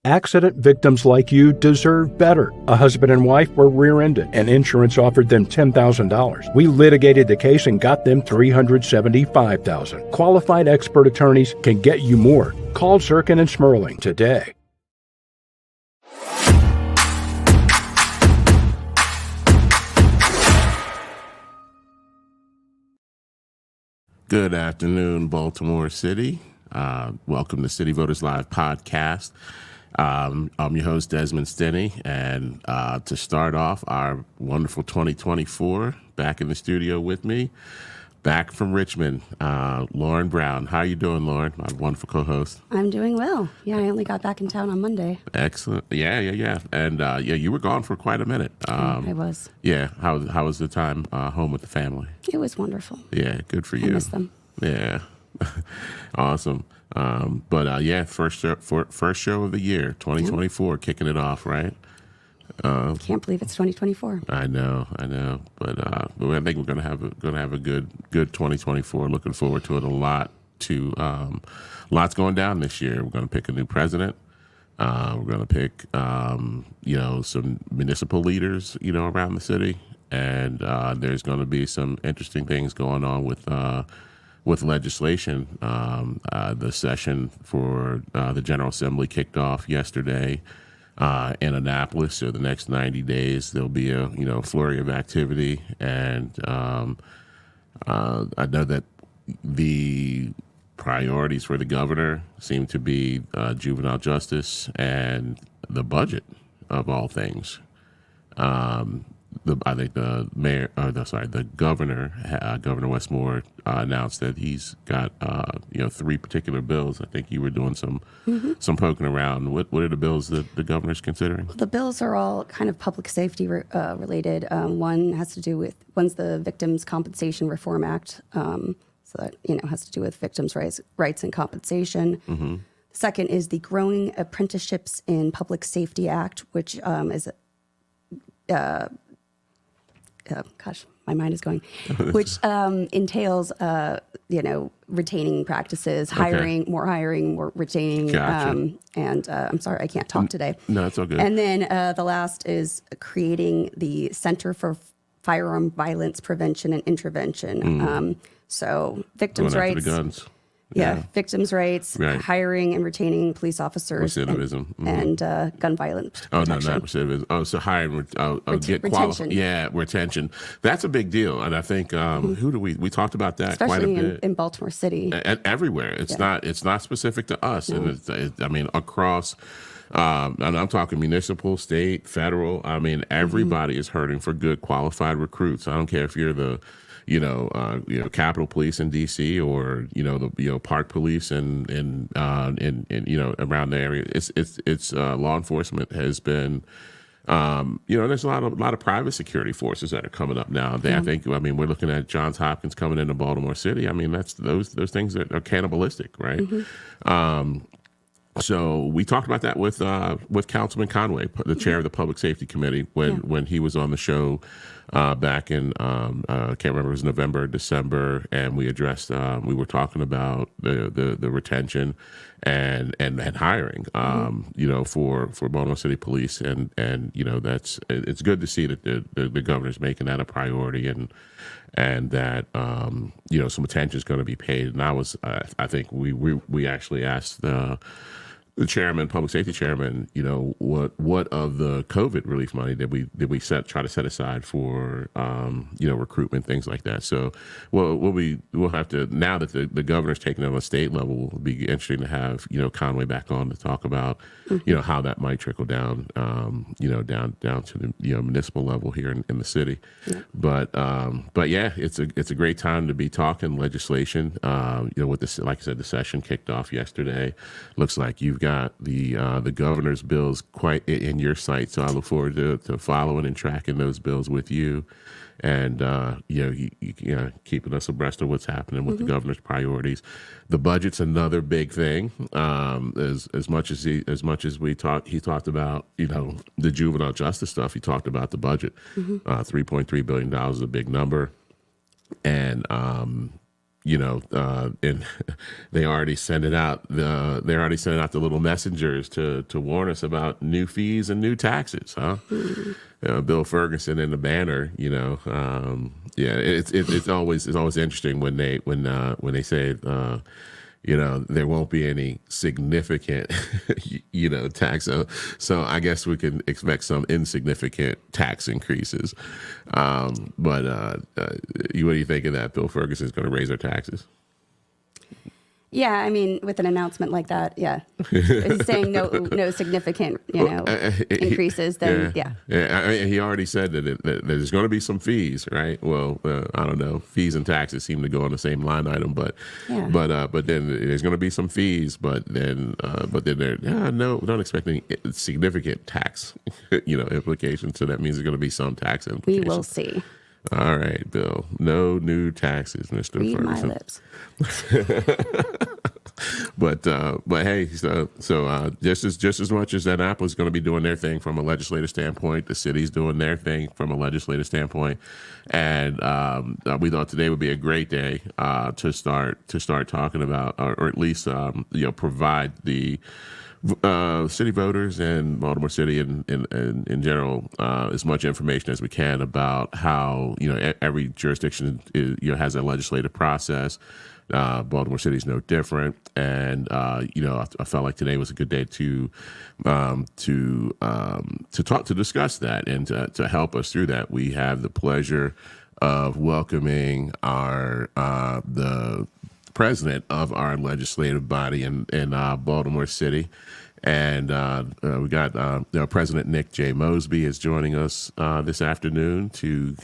Accident victims like you deserve better. A husband and wife were rear-ended, and insurance offered them $10,000. We litigated the case and got them $375,000. Qualified expert attorneys can get you more. Call Zirkin and Smerling today. Good afternoon, Baltimore City. Welcome to City Voters Live Podcast. I'm your host, Desmond Stinney, and to start off our wonderful 2024, back in the studio with me, back from Richmond, Lauren Brown. How you doing, Lauren, my wonderful co-host? I'm doing well. Yeah, I only got back in town on Monday. Excellent. Yeah. And you were gone for quite a minute. I was. Yeah. How was the time home with the family? It was wonderful. Yeah, good for you. I miss them. Yeah. Awesome. First show of the year, 2024, kicking it off, right? Can't believe it's 2024. I know, but I think we're gonna have a good 2024. Looking forward to it a lot. Lots going down this year. We're gonna pick a new president. We're gonna pick some municipal leaders around the city, and there's gonna be some interesting things going on with legislation. The session for the General Assembly kicked off yesterday in Annapolis. So the next 90 days, there'll be a flurry of activity. And I know that the priorities for the governor seem to be juvenile justice and the budget, of all things. I think the governor, Governor Westmore, announced that he's got three particular bills. I think you were doing some poking around. What are the bills that the governor's considering? Well, the bills are all kind of public safety related. One's the Victims Compensation Reform Act, so that has to do with victims' rights and compensation. Mm-hmm. The second is the Growing Apprenticeships in Public Safety Act, which is my mind is going, which entails, retaining practices, more retaining. Gotcha. I'm sorry, I can't talk today. No, it's all good. And then the last is creating the Center for Firearm Violence Prevention and Intervention. So victims' rights. After the guns. Yeah, victims' rights, right. Hiring and retaining police officers, recidivism, and gun violence protection. Oh, no, not recidivism. Oh, so hiring, retention. Yeah, retention. That's a big deal, and I think who do we talked about that especially quite a bit in Baltimore City, everywhere. It's not specific to us, and across. And I'm talking municipal, state, federal. I mean, everybody is hurting for good, qualified recruits. I don't care if you're the Capitol Police in D.C. or the Park Police in around the area. It's law enforcement has been. There's a lot of private security forces that are coming up now. I think we're looking at Johns Hopkins coming into Baltimore City. I mean, that's those things that are cannibalistic, right? Mm-hmm. So we talked about that with Councilman Conway, the chair of the Public Safety Committee, when he was on the show back in I can't remember, it was November or December, and we addressed we were talking about the retention and hiring for Baltimore City Police, and it's good to see that the governor's making that a priority, and that some attention is going to be paid. And I think we actually asked the chairman, public safety chairman, what of the COVID relief money did we try to set aside for recruitment, things like that. So we'll have to, now that the governor's taking it on a state level, it'll be interesting to have Conway back on to talk about how that might trickle down down to the municipal level here in the city. Yeah. But yeah, it's a great time to be talking legislation. With this, like I said, the session kicked off yesterday. Looks like you've got the governor's bills quite in your sight, so I look forward to following and tracking those bills with you, and keeping us abreast of what's happening with the governor's priorities. The budget's another big thing. As much as he talked about the juvenile justice stuff. He talked about the budget. $3.3 billion is a big number, and and they already sent it out. They're already sending out the little messengers to warn us about new fees and new taxes, huh? Bill Ferguson in the banner, it's always interesting when they say, there won't be any significant, tax. So I guess we can expect some insignificant tax increases. But what do you think of that? Bill Ferguson is going to raise our taxes. Yeah, I mean, with an announcement like that, yeah, he's saying no significant, increases. Then I mean, he already said that there's going to be some fees, right? Well, I don't know. Fees and taxes seem to go on the same line item, but then there's going to be some fees, but then don't expect any significant tax, implications. So that means there's going to be some tax implications. We will see. All right, Bill. No new taxes, Mr. Read Ferguson. my lips. But hey, so just as much as that Apple's going to be doing their thing from a legislative standpoint, the city's doing their thing from a legislative standpoint, and we thought today would be a great day to start talking about, or at least provide the city voters and Baltimore City in general as much information as we can about how every jurisdiction has a legislative process. Baltimore City is no different, and I felt like today was a good day to discuss that and to help us through that. We have the pleasure of welcoming the president of our legislative body in Baltimore City. And we got President Nick J. Mosby is joining us this afternoon to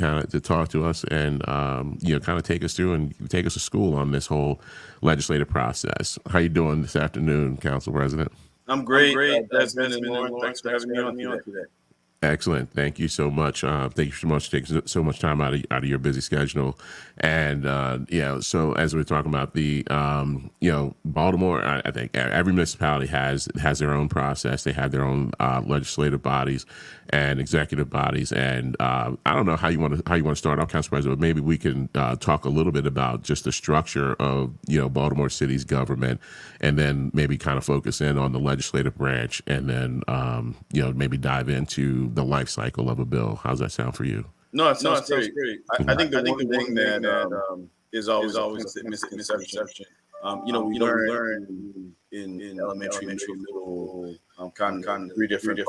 talk to us and kind of take us through and take us to school on this whole legislative process. How you doing this afternoon, Council President? I'm great. Desmond and Lauren, thanks for having me on today. Excellent. Thank you so much. Thank you so much for taking so much time out of your busy schedule. And so as we're talking about the Baltimore, I think every municipality has their own process. They have their own legislative bodies and executive bodies. And I don't know how you want to start off, Council President, but maybe we can talk a little bit about just the structure of Baltimore City's government, and then maybe kind of focus in on the legislative branch, and then maybe dive into the life cycle of a bill. How's that sound for you? No, it sounds great. I think the one thing that is always a misconception. We learn in elementary, middle, kind of three different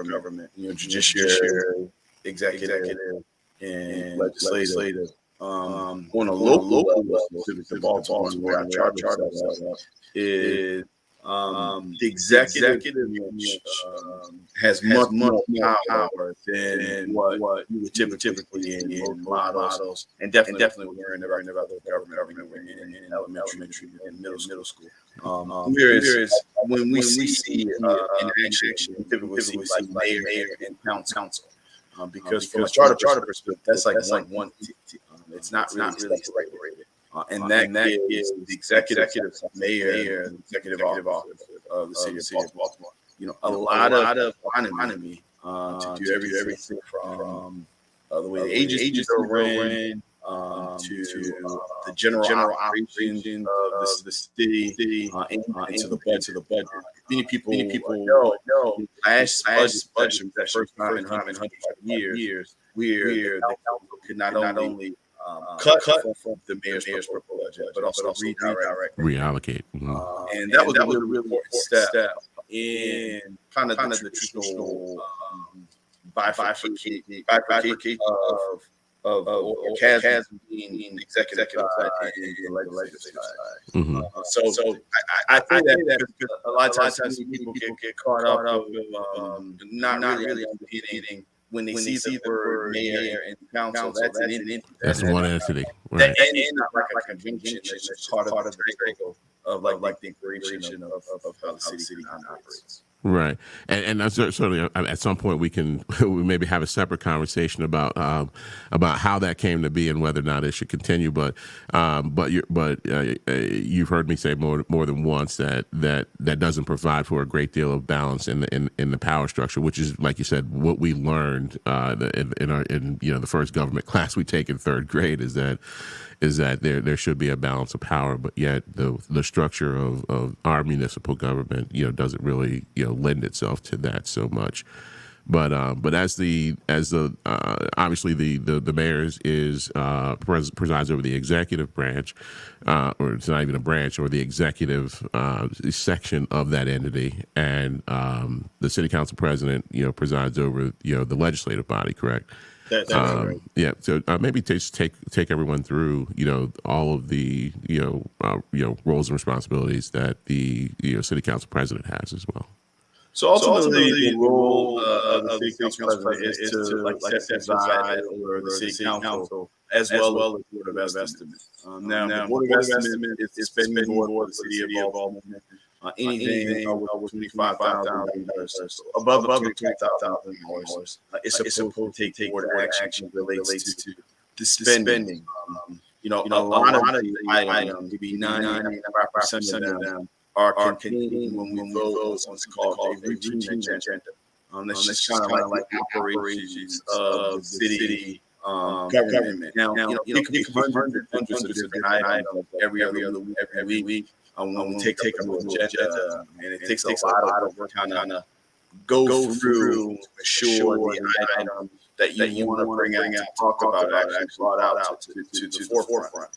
government. Judiciary, executive, and legislative. On a local level, specifically Baltimore, where our charter is. The executive has much more power than what you would typically in models, and definitely we're in the government in elementary and middle school. Whereas when we see in action, typically see like mayor and council, because from a charter perspective, that's like one. It's not really separated. And that is the executive mayor and executive office of the city of Baltimore. A lot of autonomy to do everything from the way the agencies are ran to the general operations of the city into the budget. Many people know last budget, the first time in 100 years, where the council could not only cut from the mayor's budget, but also reallocate. And that was a really important step in kind of the traditional bifurcation of chasm being executive side and the legislative side. So I think that a lot of times people get caught up with not really understanding. When they see the word mayor and council, that's an entity. That's one entity. Right. And not like a convention. It's just part of the cycle of like the creation of how the city operates. Right, and that's certainly at some point we maybe have a separate conversation about how that came to be and whether or not it should continue. But you've heard me say more than once that doesn't provide for a great deal of balance in the power structure, which is, like you said, what we learned in the first government class we take in third grade is that there should be a balance of power, but yet the structure of our municipal government doesn't really lend itself to that so much. But obviously the mayor presides over the executive branch, or it's not even a branch, or the executive section of that entity, and the city council president presides over the legislative body, correct? That's right. Yeah. So maybe take everyone through all of the roles and responsibilities that the city council president has as well. So ultimately, the role of the city council president is to, like I said, preside over the city council as well as the board of estimate. Now, the board of estimate is the spending board for the city of Baltimore. Anything over $25,000 above $25,000 is supposed to take board action relates to the spending. A lot of the items, maybe 95% of them, are contained when we vote what's called a routine agenda. That's just kind of like the operations of the city government. Now, it could be hundreds of different items every week. When we take a little agenda, and it takes a lot of work to kind of go through to ensure the items that you want to bring out, talk about, actually brought out to the forefront.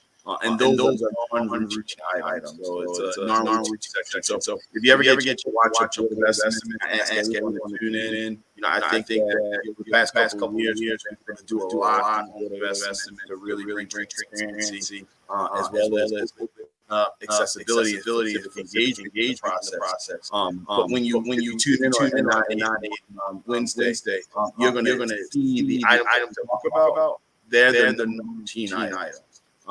And those are non-routine items. So it's a non-routine section. So if you ever get to watch a board of estimate and ask everyone to tune in, I think that the past couple of years, we're going to do a lot on board of estimate to really bring transparency as well as accessibility of engaging the process. But when you tune in on Wednesday, you're gonna see the items to talk about. They're the routine items.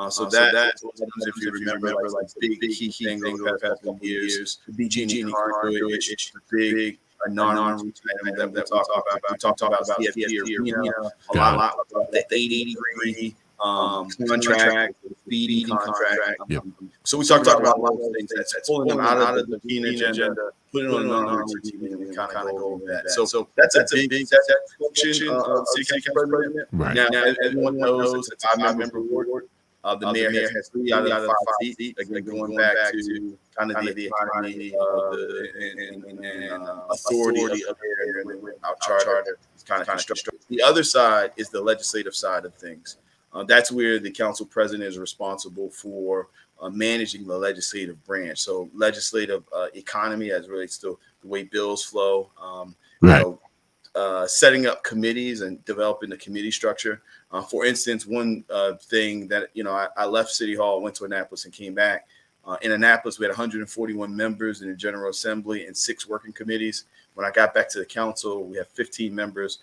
So that's if you remember, like big key things over the past couple of years, the BG corridor issue, big non-routine item that we talk about. We talked about CFP Arena, a lot about the 80-degree contract, the feeding contract. Yep. So we talked about a lot of things that's pulling them out of the routine agenda, putting on non-routine, and we kind of go over that. So that's a big function of city council president. Right. Now, everyone knows it's a 5-member board. The mayor has 3 out of the 5 seats. Again, going back to kind of the economy and authority of the mayor and our charter is kind of structured. The other side is the legislative side of things. That's where the council president is responsible for managing the legislative branch. So legislative economy as it relates to the way bills flow, setting up committees and developing the committee structure. For instance, one thing that, I left City Hall, went to Annapolis and came back. In Annapolis, we had 141 members in the General Assembly and 6 working committees. When I got back to the council, we have 15 members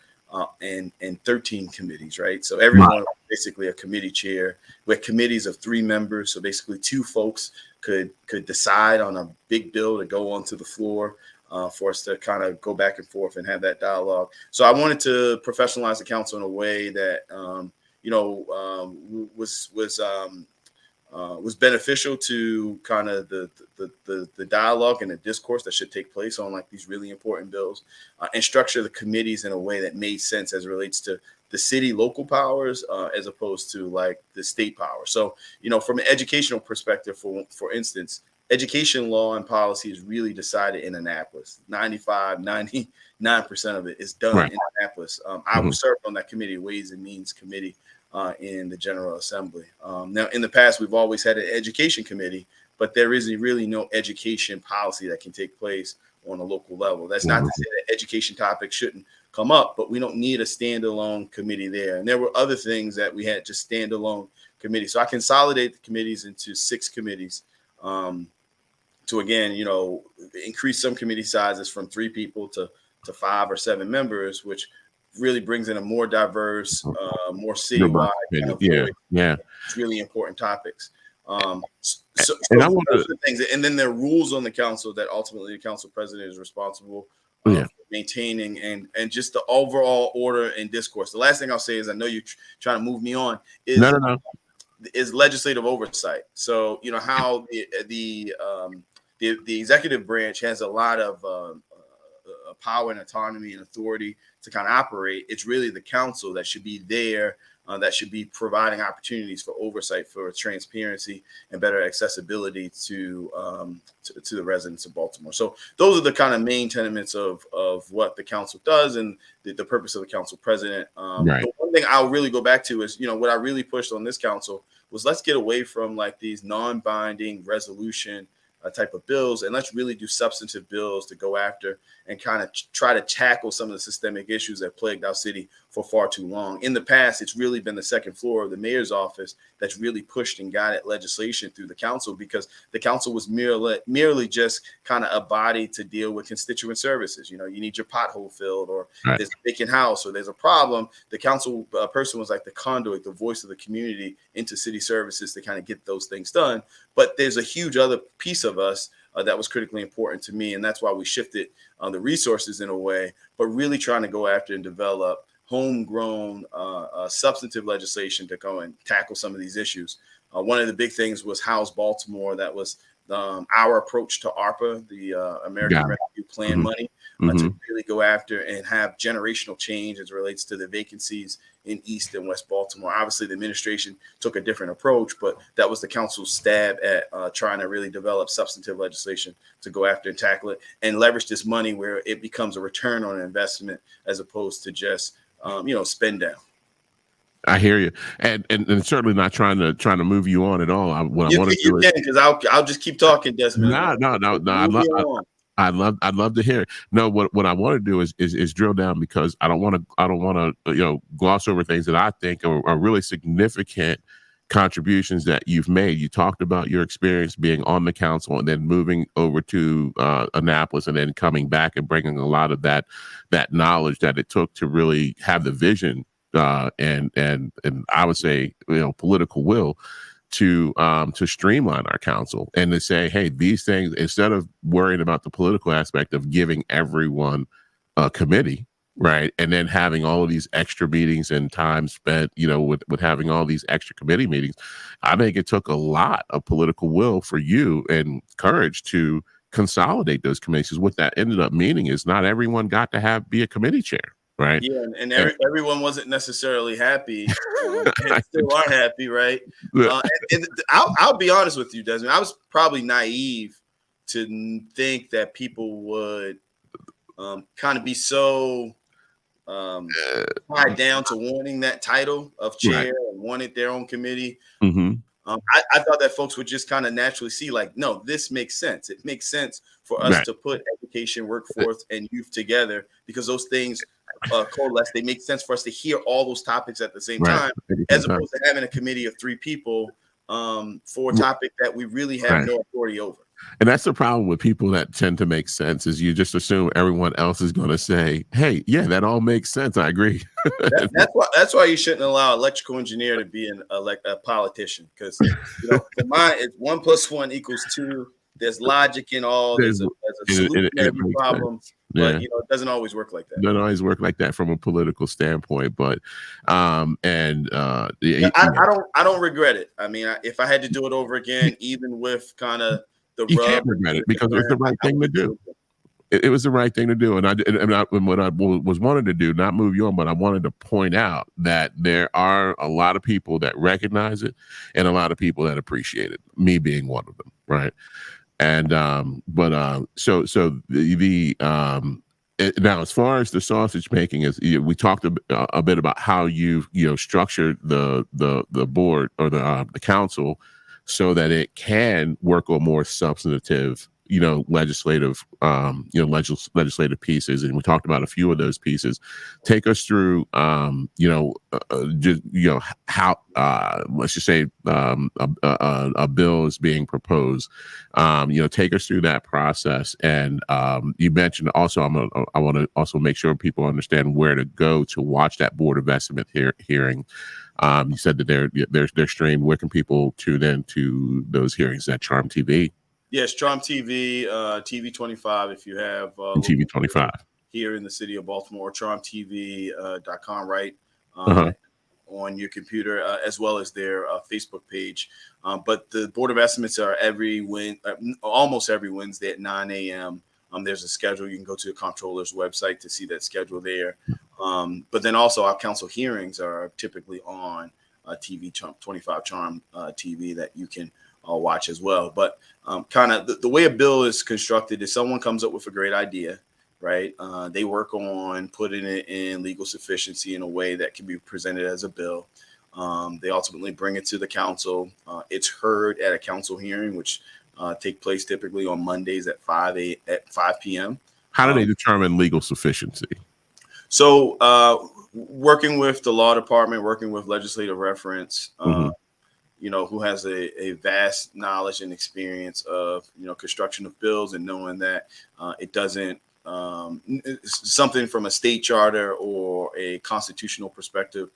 and 13 committees, right? So everyone was basically a committee chair. We had committees of 3 members. So basically 2 folks could decide on a big bill to go onto the floor for us to kind of go back and forth and have that dialogue. So I wanted to professionalize the council in a way that, was beneficial to kind of the dialogue and the discourse that should take place on like these really important bills, and structure the committees in a way that made sense as it relates to the city local powers as opposed to like the state power. So, from an educational perspective, for instance, education law and policy is really decided in Annapolis. 99% of it is done in Annapolis. I was served on that committee, Ways and Means Committee, in the General Assembly. Now, in the past, we've always had an education committee, but there is really no education policy that can take place on a local level. That's not to say that education topics shouldn't come up, but we don't need a standalone committee there. And there were other things that we had just standalone committees. So I consolidate the committees into 6 committees. To again, increase some committee sizes from 3 people to 5 or 7 members, which really brings in a more diverse, more citywide, it's really important topics. So and I want those are the things, and then there are rules on the council that ultimately the council president is responsible for maintaining, and just the overall order and discourse. The last thing I'll say is, I know you're trying to move me on, is legislative oversight. So how the executive branch has a lot of power and autonomy and authority to kind of operate. It's really the council that should be there, that should be providing opportunities for oversight, for transparency, and better accessibility to the residents of Baltimore. So those are the kind of main tenements of what the council does and the purpose of the council president. The one thing I'll really go back to is, what I really pushed on this council was, let's get away from like these non-binding resolution type of bills, and let's really do substantive bills to go after and kind of try to tackle some of the systemic issues that plagued our city for far too long. In the past, it's really been the second floor of the mayor's office that's really pushed and got at legislation through the council, because the council was merely just kind of a body to deal with constituent services. You need your pothole filled, or there's a vacant house, or there's a problem. The council person was like the conduit, the voice of the community into city services to kind of get those things done. But there's a huge other piece of us that was critically important to me, and that's why we shifted the resources in a way, but really trying to go after and develop homegrown substantive legislation to go and tackle some of these issues. One of the big things was House Baltimore. That was our approach to ARPA, the American Rescue Plan money, to really go after and have generational change as it relates to the vacancies in East and West Baltimore. Obviously, the administration took a different approach, but that was the council's stab at trying to really develop substantive legislation to go after and tackle it, and leverage this money where it becomes a return on investment as opposed to just spend down. I hear you, and certainly not trying to move you on at all. I want to do it, because I'll just keep talking, Desmond. No. I'd love to hear it. No, what I want to do is drill down, because I don't want to gloss over things that I think are really significant contributions that you've made. You talked about your experience being on the council and then moving over to Annapolis, and then coming back and bringing a lot of that knowledge that it took to really have the vision and I would say political will to streamline our council, and to say, hey, these things, instead of worrying about the political aspect of giving everyone a committee, right, and then having all of these extra meetings and time spent with having all these extra committee meetings, I think it took a lot of political will for you and courage to consolidate those committees. What that ended up meaning is not everyone got to be a committee chair. Right. Yeah, and everyone wasn't necessarily happy, and still aren't happy, right? And I'll be honest with you, Desmond. I was probably naive to think that people would kind of be so tied down to wanting that title of chair and wanted their own committee. I thought that folks would just kind of naturally see, like, no, this makes sense. It makes sense for us to put education, workforce, and youth together, because those things coalesce. They make sense for us to hear all those topics at the same time, as opposed to having a committee of 3 people for a topic that we really have no authority over. And that's the problem with people that tend to make sense, is you just assume everyone else is going to say, hey, yeah, that all makes sense. I agree. That's why you shouldn't allow an electrical engineer to be a politician, because in mind, it's 1 + 1 = 2. There's logic in all. There's a solution to every problem. But it doesn't always work like that. Doesn't always work like that from a political standpoint. But I don't regret it. I mean, if I had to do it over again, even with kind of the you can't regret it, because it was the right thing to do. It was the right thing to do, and what I was wanted to do, not move you on, but I wanted to point out that there are a lot of people that recognize it, and a lot of people that appreciate it. Me being one of them, right? And so now, as far as the sausage making is, we talked a bit about how you've structured the board or the council so that it can work on more substantive legislative legislative pieces, and we talked about a few of those pieces. Take us through how let's just say a bill is being proposed. Take us through that process. And you mentioned also, I want to also make sure people understand where to go to watch that Board of Estimate hearing. You said that they're streamed. Where can people tune in to those hearings? At Charm TV? Yes, Charm TV, TV 25. If you have TV 25 here in the city of Baltimore, charmtv.com, right? On your computer, as well as their Facebook page. But the Board of Estimates are almost every Wednesday at 9 a.m. There's a schedule. You can go to the comptroller's website to see that schedule there. But then also our council hearings are typically on TV 25 Charm TV that you can watch as well. But kind of the way a bill is constructed is someone comes up with a great idea, right? They work on putting it in legal sufficiency in a way that can be presented as a bill. They ultimately bring it to the council. It's heard at a council hearing, which take place typically on Mondays at 5 p.m. How do they determine legal sufficiency? So working with the law department, working with legislative reference, who has a vast knowledge and experience of, construction of bills, and knowing that it doesn't something from a state charter or a constitutional perspective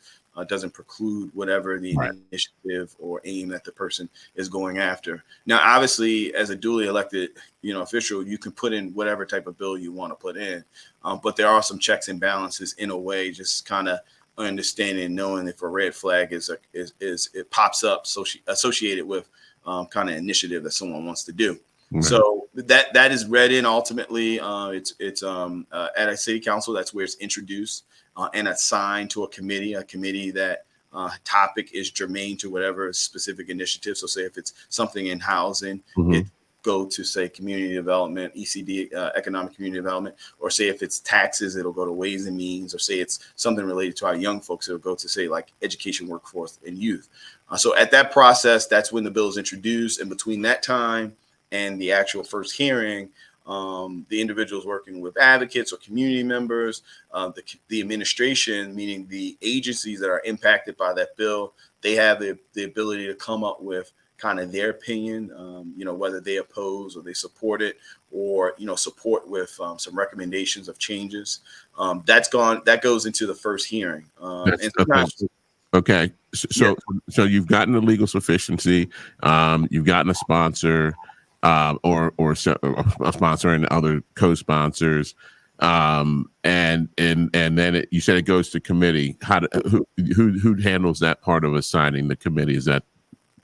doesn't preclude whatever the initiative or aim that the person is going after. Now, obviously, as a duly elected, official, you can put in whatever type of bill you want to put in, but there are some checks and balances in a way, just kind of understanding, knowing if a red flag is it pops up associated with kind of initiative that someone wants to do. Mm-hmm. So that is read in ultimately. It's at a city council. That's where it's introduced and assigned to a committee that topic is germane to whatever specific initiative. So say if it's something in housing, it go to say community development, ECD, economic community development, or say if it's taxes, it'll go to ways and means, or say it's something related to our young folks, it'll go to say like education, workforce, and youth. So at that process, that's when the bill is introduced, and between that time and the actual first hearing, the individuals working with advocates or community members, the administration, meaning the agencies that are impacted by that bill, they have the ability to come up with kind of their opinion, whether they oppose or they support it, or, support with some recommendations of changes. That goes into the first hearing. Okay. So you've gotten the legal sufficiency, you've gotten a sponsor, or a sponsor and other co-sponsors, and then you said it goes to committee. Who handles that part of assigning the committee? Is that?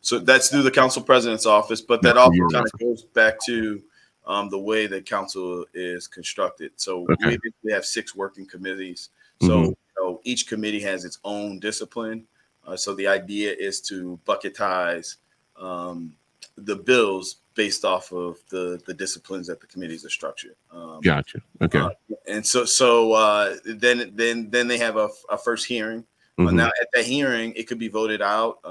So that's through the council president's office, but that also kind of goes back to the way the council is constructed. So we have 6 working committees. So each committee has its own discipline. So the idea is to bucketize the bills based off of the disciplines that the committees are structured. Gotcha. Okay. And so then they have a first hearing. Now at that hearing, it could be voted out.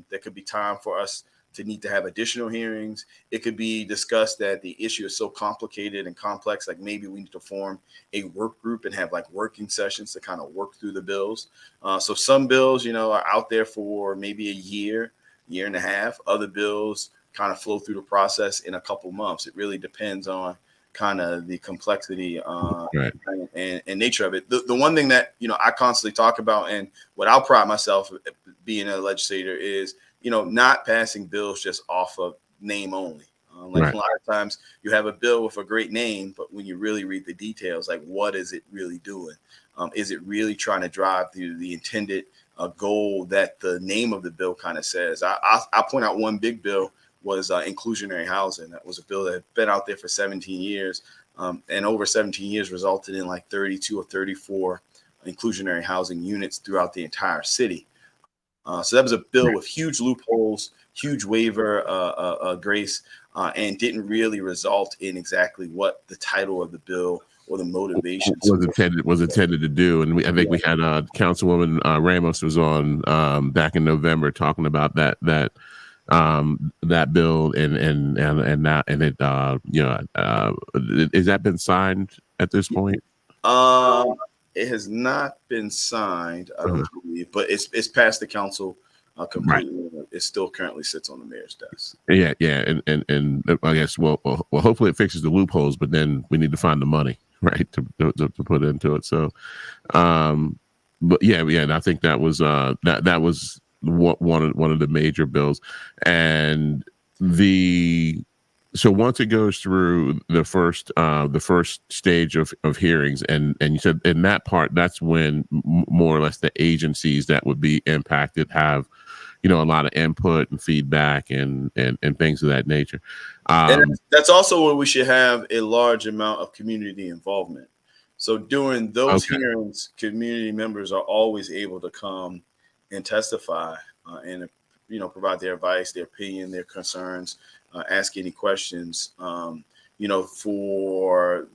There could be time for us to need to have additional hearings. It could be discussed that the issue is so complicated and complex, like maybe we need to form a work group and have like working sessions to kind of work through the bills. So some bills, are out there for maybe a year and a half. Other bills kind of flow through the process in a couple months. It really depends on kind of the complexity and nature of it. The one thing that, I constantly talk about, and what I'll pride myself being a legislator is, not passing bills just off of name only. A lot of times you have a bill with a great name, but when you really read the details, like what is it really doing? Is it really trying to drive the intended goal that the name of the bill kind of says? I point out one big bill was inclusionary housing. That was a bill that had been out there for 17 years, and over 17 years resulted in like 32 or 34 inclusionary housing units throughout the entire city. So that was a bill with huge loopholes, huge waiver grace, and didn't really result in exactly what the title of the bill or the motivation was intended to do. And I think we had Councilwoman Ramos was on back in November talking about that bill and it has that been signed at this point? It has not been signed, I don't believe, but it's passed the council completely. It still currently sits on the mayor's desk. Yeah, and I guess well, hopefully it fixes the loopholes, but then we need to find the money, right, to put into it. So, but yeah, and I think that was that was one of the major bills, and so once it goes through the first stage of hearings, and you said in that part, that's when more or less the agencies that would be impacted have, a lot of input and feedback and things of that nature. And that's also where we should have a large amount of community involvement. So during those hearings, community members are always able to come and testify and provide their advice, their opinion, their concerns, ask any questions, for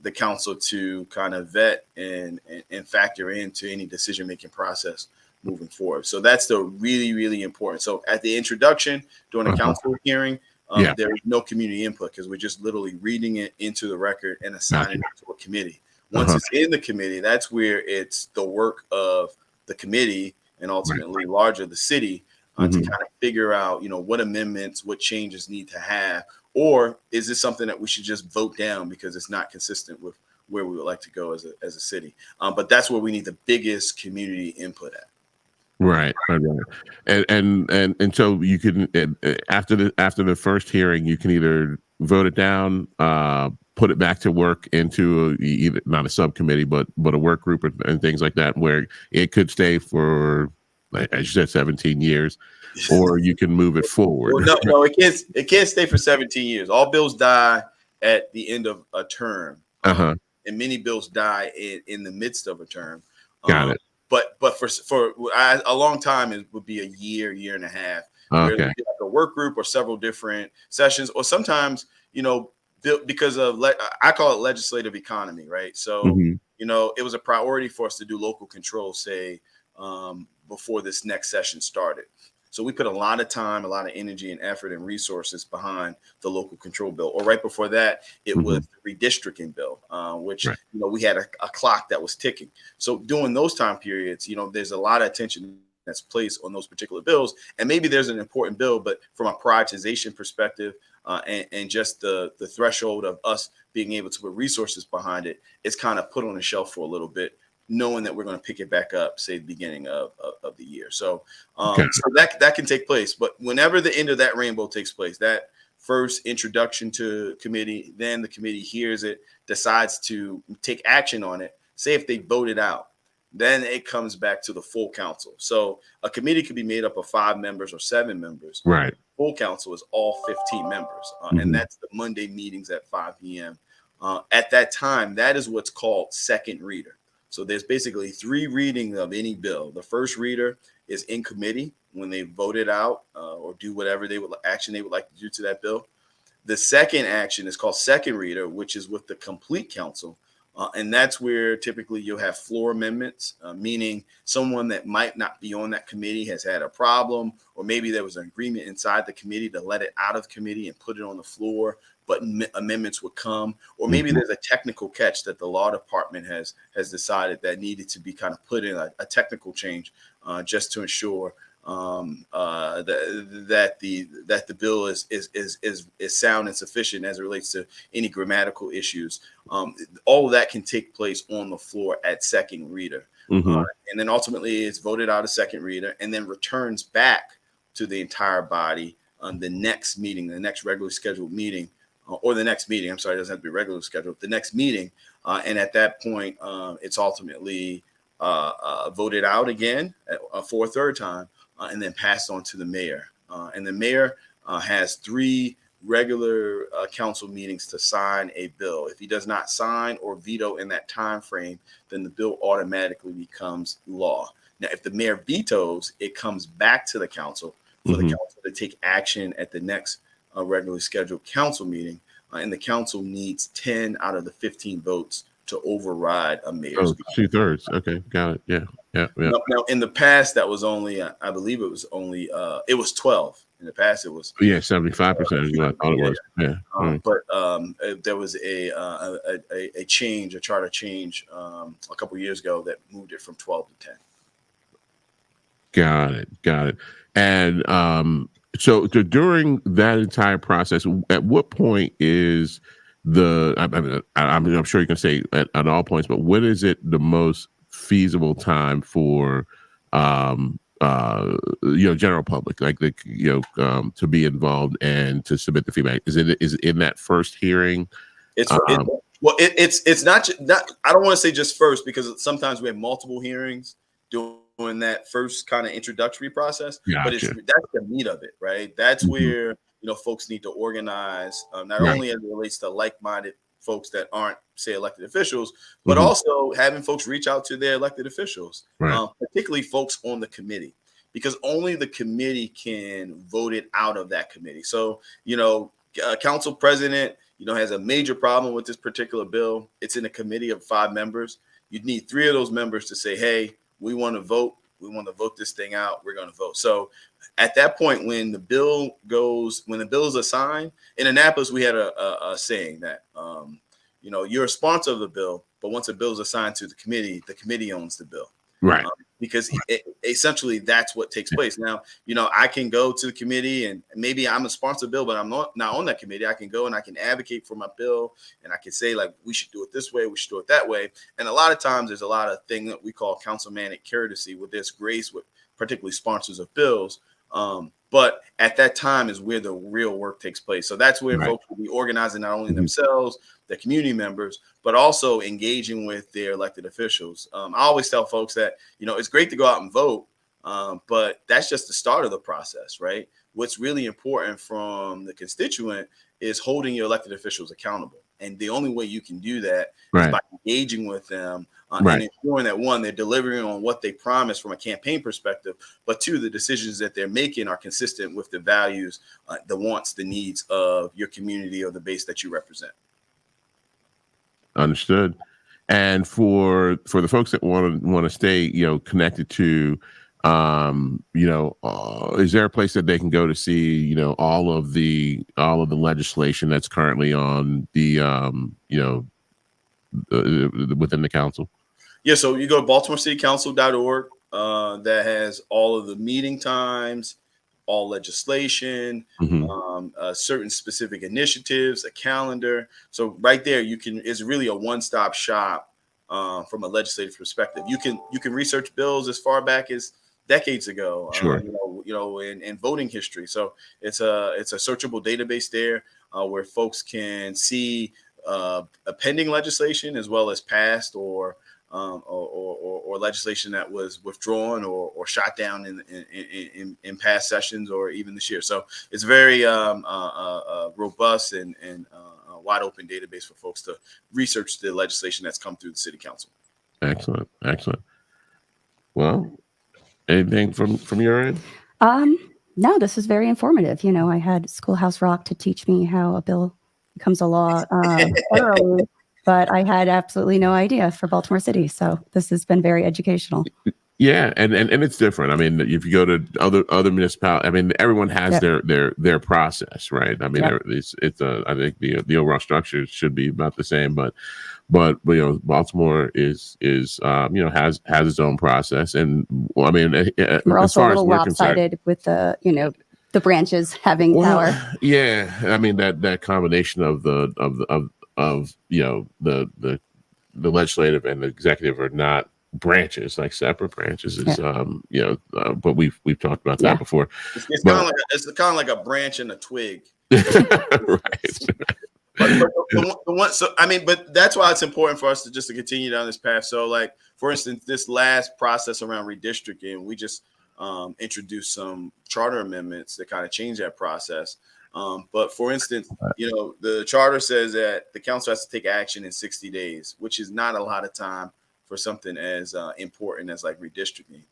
the council to kind of vet and factor into any decision-making process moving forward. So that's the really, really important. So at the introduction, during a council hearing, there is no community input because we're just literally reading it into the record and assigning it to a committee. Once it's in the committee, that's where it's the work of the committee and ultimately larger the city to kind of figure out, what amendments, what changes need to have, or is this something that we should just vote down because it's not consistent with where we would like to go as a city. But that's where we need the biggest community input at. Right. And so you can after the first hearing, you can either vote it down, put it back to work into either not a subcommittee, but a work group and things like that, where it could stay for, as you said, 17 years, or you can move it forward. Well, no, it can't stay for 17 years. All bills die at the end of a term, and many bills die in the midst of a term. Got it. But for a long time, it would be a year and a half. Where like a work group or several different sessions, or sometimes, because of I call it legislative economy, right? So, it was a priority for us to do local control, say, before this next session started. So we put a lot of time, a lot of energy and effort and resources behind the local control bill. Or right before that, it was the redistricting bill, which, we had a clock that was ticking. So during those time periods, there's a lot of attention that's placed on those particular bills. And maybe there's an important bill, but from a prioritization perspective and just the threshold of us being able to put resources behind it, it's kind of put on the shelf for a little bit, knowing that we're going to pick it back up, say, the beginning of the year. So, so that can take place. But whenever the end of that rainbow takes place, that first introduction to committee, then the committee hears it, decides to take action on it. Say if they vote it out, then it comes back to the full council. So a committee could be made up of 5 members or 7 members. Right. Full council is all 15 members. And that's the Monday meetings at 5 p.m. At that time, that is what's called second reader. So there's basically 3 readings of any bill. The first reader is in committee when they vote it out or do whatever action they would like to do to that bill. The second action is called second reader, which is with the complete council. And that's where typically you'll have floor amendments, meaning someone that might not be on that committee has had a problem, or maybe there was an agreement inside the committee to let it out of committee and put it on the floor, but amendments would come, or maybe there's a technical catch that the law department has decided that needed to be kind of put in a technical change just to ensure that the bill is sound and sufficient as it relates to any grammatical issues. All of that can take place on the floor at second reader, and then ultimately it's voted out as second reader, and then returns back to the entire body on the next meeting, the next regularly scheduled meeting, or the next meeting. I'm sorry, it doesn't have to be regularly scheduled. The next meeting, and at that point, it's ultimately voted out again for a third time. And then passed on to the mayor. And the mayor has 3 regular council meetings to sign a bill. If he does not sign or veto in that time frame, then the bill automatically becomes law. Now, if the mayor vetoes, it comes back to the council for the council to take action at the next regularly scheduled council meeting. And the council needs 10 out of the 15 votes to override a mayor's veto. 2/3. Okay, got it. Yeah. Now, in the past, that was only, I believe it was only, it was 12. In the past, it was 75% is what I thought it was. Yeah. But there was a change, a charter change, a couple of years ago that moved it from 12 to 10. Got it. And so during that entire process, at what point is I'm sure you can say at all points, but when is it the most feasible time for general public, like to be involved and to submit the feedback? Is it in that first hearing? It's not. I don't want to say just first, because sometimes we have multiple hearings doing that first kind of introductory process. Gotcha. But that's the meat of it, right? That's where folks need to organize, not only as it relates to like-minded folks that aren't, say, elected officials, but also having folks reach out to their elected officials, particularly folks on the committee, because only the committee can vote it out of that committee. So, council president, has a major problem with this particular bill. It's in a committee of 5 members. You'd need 3 of those members to say, hey, we want to vote. We want to vote this thing out. We're going to vote. So at that point, when the bill is assigned, in Annapolis, we had a saying that, you're a sponsor of the bill, but once a bill is assigned to the committee owns the bill. Right. Because essentially that's what takes place. Now, I can go to the committee and maybe I'm a sponsor bill, but I'm not on that committee. I can go and I can advocate for my bill, and I can say, like, we should do it this way, we should do it that way. And a lot of times there's a lot of thing that we call councilmanic courtesy, with this grace with particularly sponsors of bills. But at that time is where the real work takes place. So that's where folks will be organizing not only themselves, their community members, but also engaging with their elected officials. I always tell folks that, it's great to go out and vote, but that's just the start of the process, right? What's really important from the constituent is holding your elected officials accountable. And the only way you can do that is by engaging with them and ensuring that, 1, they're delivering on what they promised from a campaign perspective, but 2, the decisions that they're making are consistent with the values, the wants, the needs of your community or the base that you represent. Understood. And for the folks that want to stay, connected to, is there a place that they can go to see, all of the legislation that's currently on the, within the council? Yeah. So you go to baltimorecitycouncil.org. That has all of the meeting times, all legislation, certain specific initiatives, a calendar. So right there, it's really a one-stop shop from a legislative perspective. You can research bills as far back as decades ago, in voting history. So it's a searchable database there where folks can see pending legislation as well as past or legislation that was withdrawn or shot down in past sessions or even this year. So it's very robust and wide open database for folks to research the legislation that's come through the city council. Excellent. Well, anything from your end? No, this is very informative. I had Schoolhouse Rock to teach me how a bill becomes a law early, but I had absolutely no idea for Baltimore City. So this has been very educational. Yeah, and it's different. I mean, if you go to other municipalities, I mean, everyone has their process, right? I mean, it's I think the overall structure should be about the same, but Baltimore is has its own process, and I mean, we're also a little lopsided with the branches having power. Yeah, I mean that combination of the legislative and the executive are not branches, like separate branches is but we've talked about that before. It's kind of like a branch and a twig. Right. But that's why it's important for us to continue down this path. So, like, for instance, this last process around redistricting, we just introduced some charter amendments that kind of change that process. But for instance, the charter says that the council has to take action in 60 days, which is not a lot of time for something as important as like redistricting.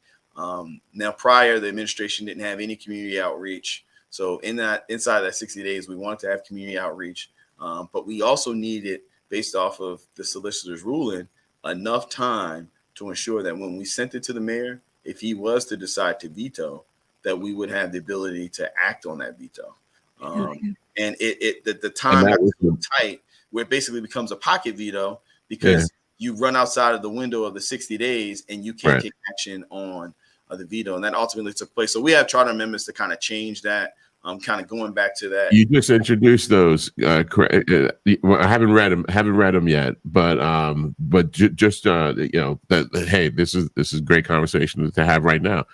Now, prior, the administration didn't have any community outreach. So inside that 60 days, we wanted to have community outreach. But we also needed, based off of the solicitor's ruling, enough time to ensure that when we sent it to the mayor, if he was to decide to veto, that we would have the ability to act on that veto. And the time is so tight where it basically becomes a pocket veto because you run outside of the window of the 60 days and you can't take action on the veto. And that ultimately took place. So we have charter amendments to kind of change that. kind of going back to that. You just introduced those. I haven't read them yet, but just that hey, this is great conversation to have right now.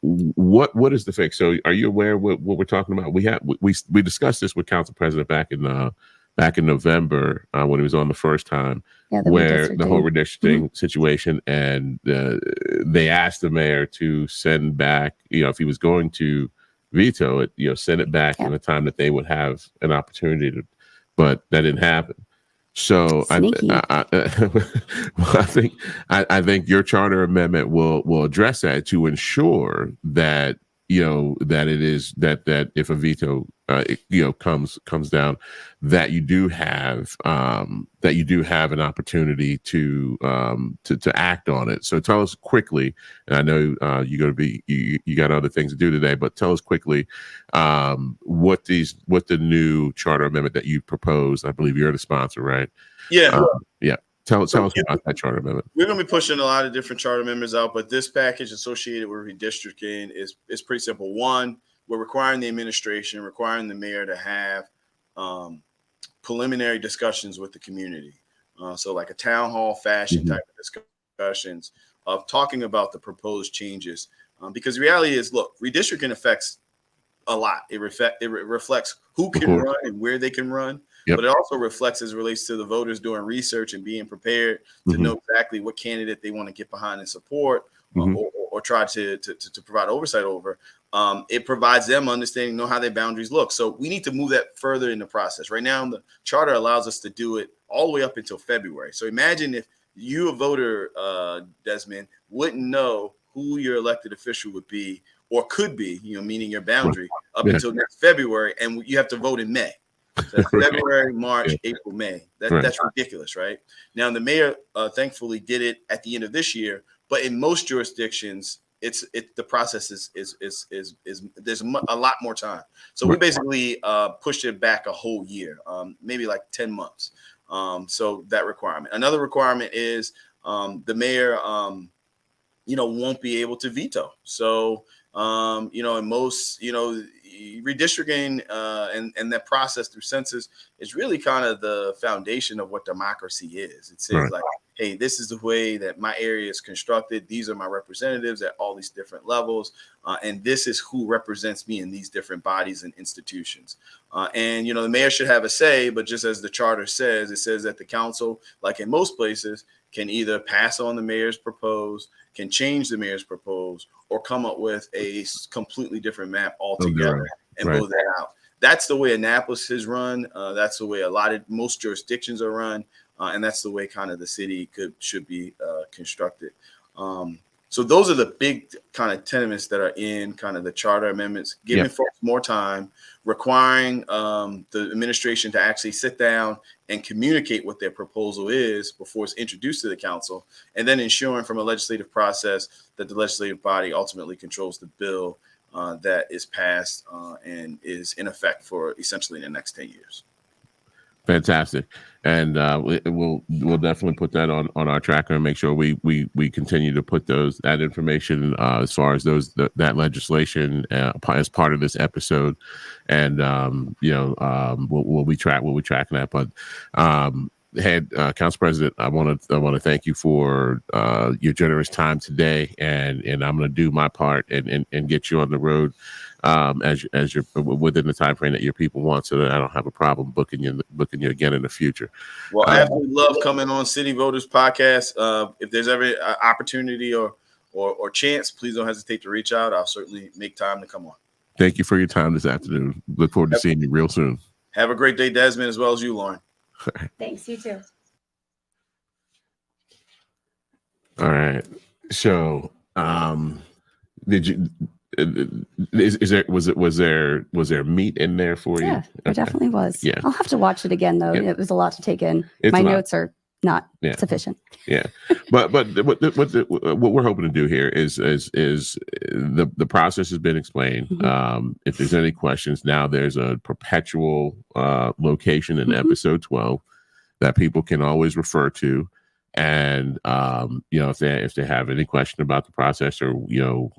What is the fix? So, are you aware what we're talking about? We discussed this with Council President back in November when he was on the first time, where the whole redistricting situation, and they asked the mayor to send back, if he was going to veto it, send it back in a time that they would have an opportunity to, but that didn't happen. So I think your charter amendment will address that to ensure that that it is that if a veto comes down, that you do have an opportunity to act on it. So tell us quickly, and I know you got other things to do today, but tell us quickly what the new charter amendment that you proposed. I believe you're the sponsor, right? Yeah. Yeah. Tell us about that charter amendment. We're going to be pushing a lot of different charter amendments out, but this package associated with redistricting is pretty simple. One, we're requiring the administration, requiring the mayor to have preliminary discussions with the community. So like a town hall fashion type of discussions of talking about the proposed changes. Because the reality is, look, redistricting affects a lot. It reflects who can run and where they can run. But it also reflects as it relates to the voters doing research and being prepared to know exactly what candidate they want to get behind and support or try to provide oversight over. It provides them understanding, know how their boundaries look. So we need to move that further in the process. Right now, the charter allows us to do it all the way up until February. So imagine if you, a voter, Desmond, wouldn't know who your elected official would be or could be, meaning your boundary up until next February, and you have to vote in May. So February, March, April, May. That's ridiculous, right? Now, the mayor thankfully did it at the end of this year, but in most jurisdictions, the process is there's a lot more time. So we basically pushed it back a whole year, maybe like 10 months. So that requirement. Another requirement is the mayor, won't be able to veto. So in most, redistricting and that process through census is really kind of the foundation of what democracy is. It says like, hey, this is the way that my area is constructed. These are my representatives at all these different levels. And this is who represents me in these different bodies and institutions. And the mayor should have a say, but just as the charter says, it says that the council, like in most places, can either pass on the mayor's proposed, can change the mayor's proposed, or come up with a completely different map altogether and blow that out. That's the way Annapolis is run. That's the way most jurisdictions are run. And that's the way kind of the city should be constructed. So those are the big kind of tenements that are in kind of the charter amendments, giving folks more time, requiring the administration to actually sit down and communicate what their proposal is before it's introduced to the council, and then ensuring from a legislative process that the legislative body ultimately controls the bill that is passed and is in effect for essentially the next 10 years. Fantastic. And we'll definitely put that on our tracker and make sure we continue to put that information as far as that legislation as part of this episode. And we'll be tracking that. But Council President, I want to thank you for your generous time today, and I'm going to do my part and get you on the road as you're within the time frame that your people want, so that I don't have a problem booking you again in the future. Well, I absolutely love coming on City Voters Podcast. If there's ever an opportunity or chance, please don't hesitate to reach out. I'll certainly make time to come on. Thank you for your time this afternoon. Look forward to seeing you real soon. Have a great day, Desmond, as well as you, Lauren. Thanks, you too. All right. So, did you? Was there meat in there for you? Yeah, there definitely was. Yeah. I'll have to watch it again though. Yeah. It was a lot to take in. My notes are not sufficient. Yeah, but what we're hoping to do here is the process has been explained. If there's any questions, now there's a perpetual location in episode 12 that people can always refer to And if they have any question about the process, or when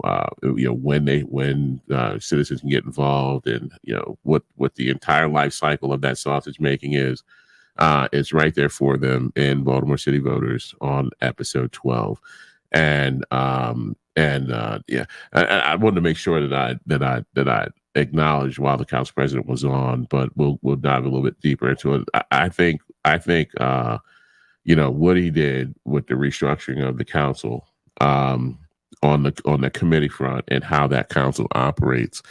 citizens can get involved, and what the entire life cycle of that sausage making is, it's right there for them in Baltimore City Voters on episode 12. And I wanted to make sure that I acknowledged while the council president was on, but we'll dive a little bit deeper into it. I think what he did with the restructuring of the council, on the committee front, and how that council operates,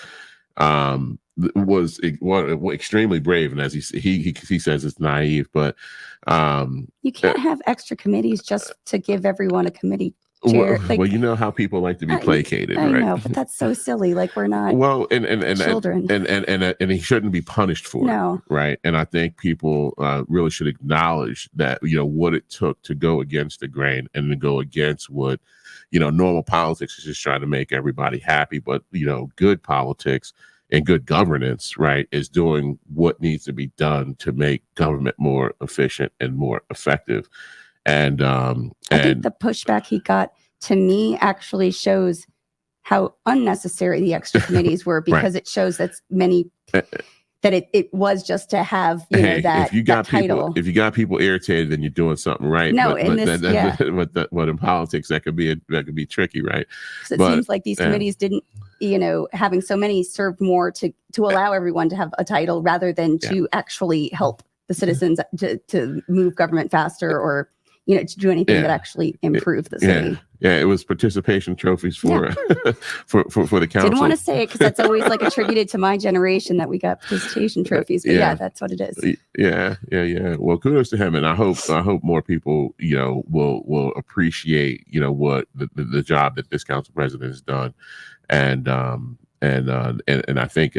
was extremely brave. And as he says, it's naive, but you can't have extra committees just to give everyone a committee chair. Well, you know how people like to be placated, I right? know, but that's so silly. Like, we're not children, and he shouldn't be punished for it, right? And I think people really should acknowledge that what it took to go against the grain and to go against what normal politics is, just trying to make everybody happy, but good politics and good governance, right, is doing what needs to be done to make government more efficient and more effective. And I think the pushback he got, to me, actually shows how unnecessary the extra committees were, because it shows that it was just to have that title. If you got people irritated, then you're doing something right. No, but in politics, that could be tricky, right? It seems like these committees didn't, having so many served more to allow everyone to have a title, rather than to actually help the citizens to move government faster, or to do anything that actually improved the city. Yeah, it was participation trophies for for the council. Didn't want to say it because that's always attributed to my generation that we got participation trophies. But that's what it is. Yeah. Well, kudos to him, and I hope more people will appreciate what the job that this council president has done, and I think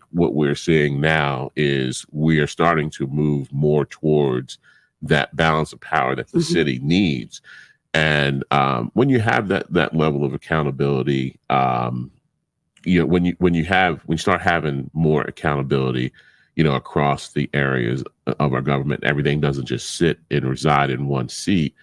what we're seeing now is we are starting to move more towards that balance of power that the city needs. And when you have that level of accountability, when you start having more accountability, across the areas of our government, everything doesn't just sit and reside in one seat.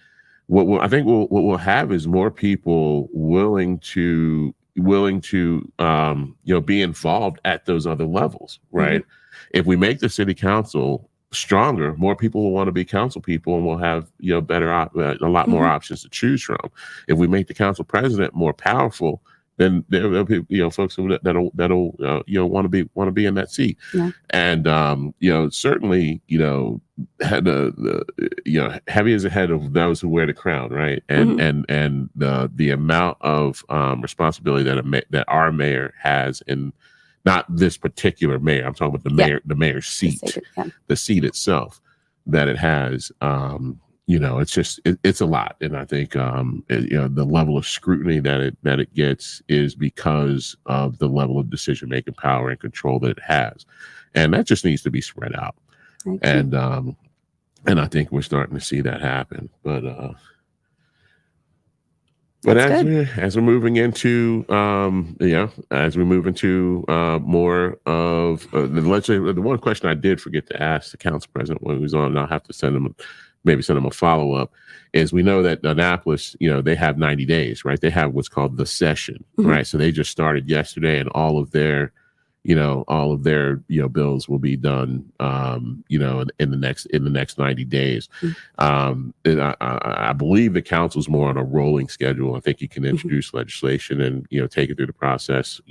What we'll have is more people willing to be involved at those other levels, right? If we make the city council stronger, more people will want to be council people, and we'll have a lot more options to choose from. If we make the council president more powerful, then there'll be folks that'll want to be in that seat. And certainly heavy is the head of those who wear the crown, right? And the amount of responsibility that our mayor has in, not this particular mayor, I'm talking about the mayor's seat, the seat itself that it has. It's a lot, and I think the level of scrutiny that it gets is because of the level of decision making power and control that it has, and that just needs to be spread out. And I think we're starting to see that happen, but as we're moving into more of the legislature, the one question I did forget to ask the council president when he was on, and I'll have to send him a follow up, is we know that Annapolis, they have 90 days, right? They have what's called the session, right? So they just started yesterday, and all of their bills will be done, in the next 90 days. I believe the council's more on a rolling schedule. I think you can introduce legislation and, take it through the process,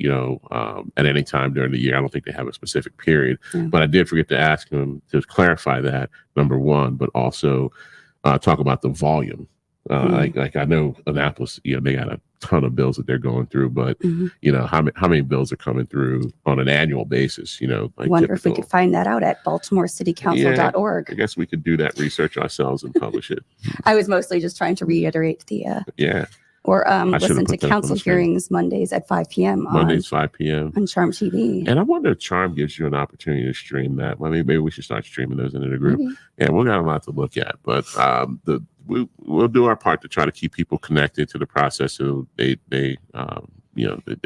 at any time during the year. I don't think they have a specific period, but I did forget to ask him to clarify that, number one, but also talk about the volume. Like I know Annapolis, they got a ton of bills that they're going through, but how many bills are coming through on an annual basis? Wonder if we could find that out at baltimorecitycouncil.org. I guess we could do that research ourselves and publish it. I was mostly just trying to reiterate the or listen to council hearings Mondays at 5 p.m. Mondays 5 p.m. on Charm TV. And I wonder if Charm gives you an opportunity to stream that. I mean, maybe we should start streaming those into the group. Yeah, we got a lot to look at, but we'll do our part to try to keep people connected to the process. So they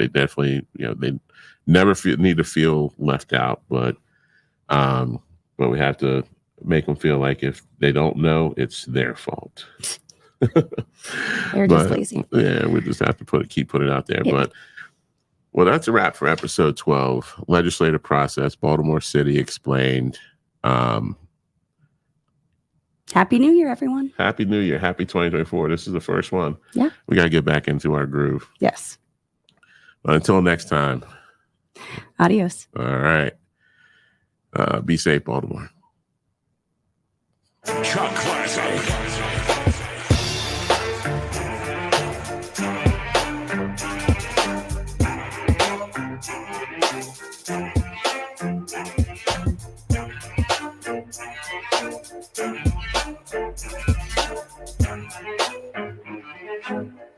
definitely, they never need to feel left out, but we have to make them feel like if they don't know, it's their fault. They're just lazy. Yeah, we just have to keep putting it out there. Yeah. But well, that's a wrap for episode 12. Legislative process, Baltimore City explained. Happy New Year, everyone. Happy New Year. Happy 2024. This is the first one. Yeah. We got to get back into our groove. Yes. But until next time. Adios. All right. Be safe, Baltimore. Chuck Classic. Thank you.